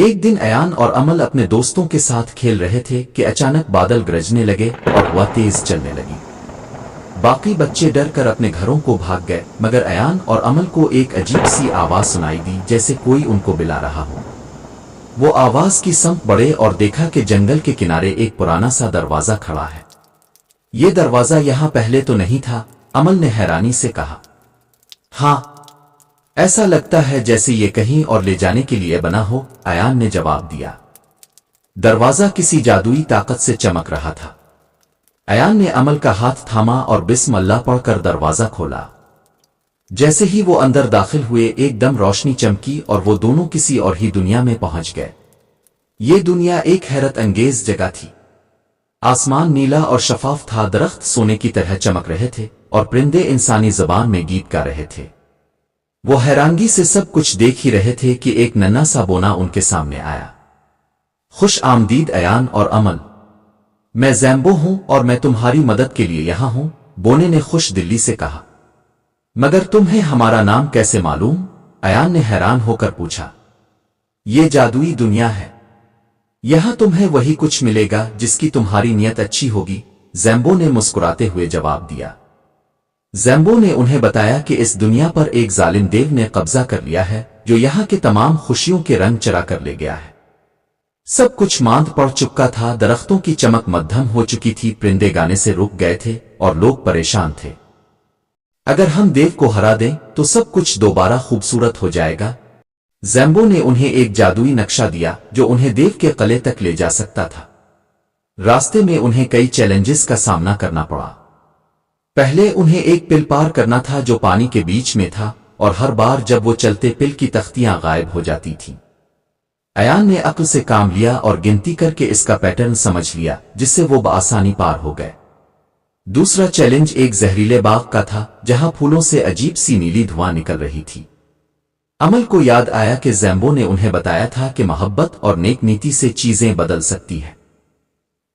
ایک دن ایان اور امل اپنے دوستوں کے ساتھ کھیل رہے تھے کہ اچانک بادل گرجنے لگے اور ہوا تیز چلنے لگی۔ باقی بچے ڈر کر اپنے گھروں کو بھاگ گئے، مگر ایان اور امل کو ایک عجیب سی آواز سنائی دی، جیسے کوئی ان کو بلا رہا ہو۔ وہ آواز کی سمت بڑھے اور دیکھا کہ جنگل کے کنارے ایک پرانا سا دروازہ کھڑا ہے۔ یہ دروازہ یہاں پہلے تو نہیں تھا، امل نے حیرانی سے کہا۔ ہاں، ایسا لگتا ہے جیسے یہ کہیں اور لے جانے کے لیے بنا ہو، ایان نے جواب دیا۔ دروازہ کسی جادوئی طاقت سے چمک رہا تھا۔ ایان نے امل کا ہاتھ تھاما اور بسم اللہ پڑھ کر دروازہ کھولا۔ جیسے ہی وہ اندر داخل ہوئے، ایک دم روشنی چمکی اور وہ دونوں کسی اور ہی دنیا میں پہنچ گئے۔ یہ دنیا ایک حیرت انگیز جگہ تھی۔ آسمان نیلا اور شفاف تھا، درخت سونے کی طرح چمک رہے تھے اور پرندے انسانی زبان میں گیت گا رہے تھے۔ وہ حیرانگی سے سب کچھ دیکھ ہی رہے تھے کہ ایک ننھا سا بونا ان کے سامنے آیا۔ خوش آمدید ایان اور امل، میں زیمبو ہوں اور میں تمہاری مدد کے لیے یہاں ہوں، بونے نے خوش دلی سے کہا۔ مگر تمہیں ہمارا نام کیسے معلوم؟ ایان نے حیران ہو کر پوچھا۔ یہ جادوئی دنیا ہے، یہاں تمہیں وہی کچھ ملے گا جس کی تمہاری نیت اچھی ہوگی، زیمبو نے مسکراتے ہوئے جواب دیا۔ زیمبو نے انہیں بتایا کہ اس دنیا پر ایک ظالم دیو نے قبضہ کر لیا ہے جو یہاں کے تمام خوشیوں کے رنگ چرا کر لے گیا ہے۔ سب کچھ ماند پڑ چکا تھا، درختوں کی چمک مدھم ہو چکی تھی، پرندے گانے سے رک گئے تھے اور لوگ پریشان تھے۔ اگر ہم دیو کو ہرا دیں تو سب کچھ دوبارہ خوبصورت ہو جائے گا۔ زیمبو نے انہیں ایک جادوئی نقشہ دیا جو انہیں دیو کے قلعے تک لے جا سکتا تھا۔ راستے میں انہیں کئی چیلنجز کا سامنا کرنا پڑا۔ پہلے انہیں ایک پل پار کرنا تھا جو پانی کے بیچ میں تھا، اور ہر بار جب وہ چلتے پل کی تختیاں غائب ہو جاتی تھیں۔ ایان نے عقل سے کام لیا اور گنتی کر کے اس کا پیٹرن سمجھ لیا، جس سے وہ بآسانی پار ہو گئے۔ دوسرا چیلنج ایک زہریلے باغ کا تھا جہاں پھولوں سے عجیب سی نیلی دھواں نکل رہی تھی۔ امل کو یاد آیا کہ زیمبو نے انہیں بتایا تھا کہ محبت اور نیک نیتی سے چیزیں بدل سکتی ہیں۔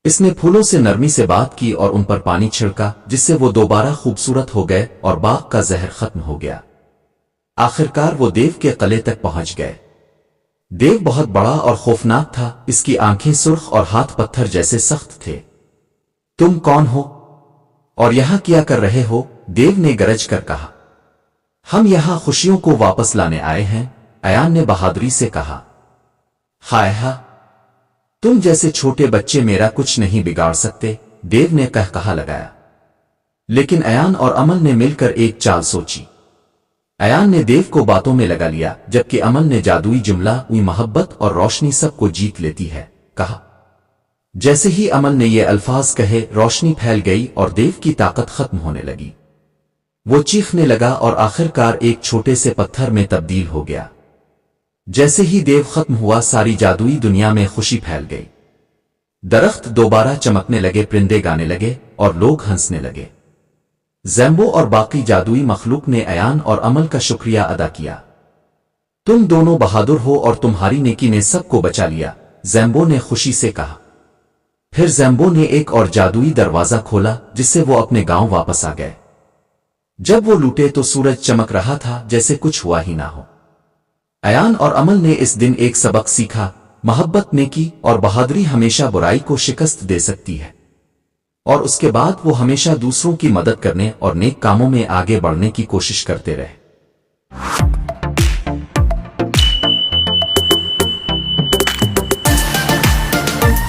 اس نے پھولوں سے نرمی سے بات کی اور ان پر پانی چھڑکا، جس سے وہ دوبارہ خوبصورت ہو گئے اور باغ کا زہر ختم ہو گیا۔ آخرکار وہ دیو کے قلعے تک پہنچ گئے۔ دیو بہت بڑا اور خوفناک تھا، اس کی آنکھیں سرخ اور ہاتھ پتھر جیسے سخت تھے۔ تم کون ہو اور یہاں کیا کر رہے ہو؟ دیو نے گرج کر کہا۔ ہم یہاں خوشیوں کو واپس لانے آئے ہیں، ایان نے بہادری سے کہا۔ ہائے ہا، تم جیسے چھوٹے بچے میرا کچھ نہیں بگاڑ سکتے، دیو نے کہا لگایا۔ لیکن ایان اور امل نے مل کر ایک چال سوچی۔ ایان نے دیو کو باتوں میں لگا لیا، جبکہ امل نے جادوئی جملہ "وہی محبت اور روشنی سب کو جیت لیتی ہے" کہا۔ جیسے ہی امل نے یہ الفاظ کہے، روشنی پھیل گئی اور دیو کی طاقت ختم ہونے لگی۔ وہ چیخنے لگا اور آخرکار ایک چھوٹے سے پتھر میں تبدیل ہو گیا۔ جیسے ہی دیو ختم ہوا، ساری جادوئی دنیا میں خوشی پھیل گئی۔ درخت دوبارہ چمکنے لگے، پرندے گانے لگے اور لوگ ہنسنے لگے۔ زیمبو اور باقی جادوئی مخلوق نے ایان اور امل کا شکریہ ادا کیا۔ تم دونوں بہادر ہو اور تمہاری نیکی نے سب کو بچا لیا، زیمبو نے خوشی سے کہا۔ پھر زیمبو نے ایک اور جادوئی دروازہ کھولا جس سے وہ اپنے گاؤں واپس آ گئے۔ جب وہ لوٹے تو سورج چمک رہا تھا جیسے کچھ ہوا ہی نہ ہو۔ ایان اور امل نے اس دن ایک سبق سیکھا، محبت، نیکی اور بہادری ہمیشہ برائی کو شکست دے سکتی ہے، اور اس کے بعد وہ ہمیشہ دوسروں کی مدد کرنے اور نیک کاموں میں آگے بڑھنے کی کوشش کرتے رہے۔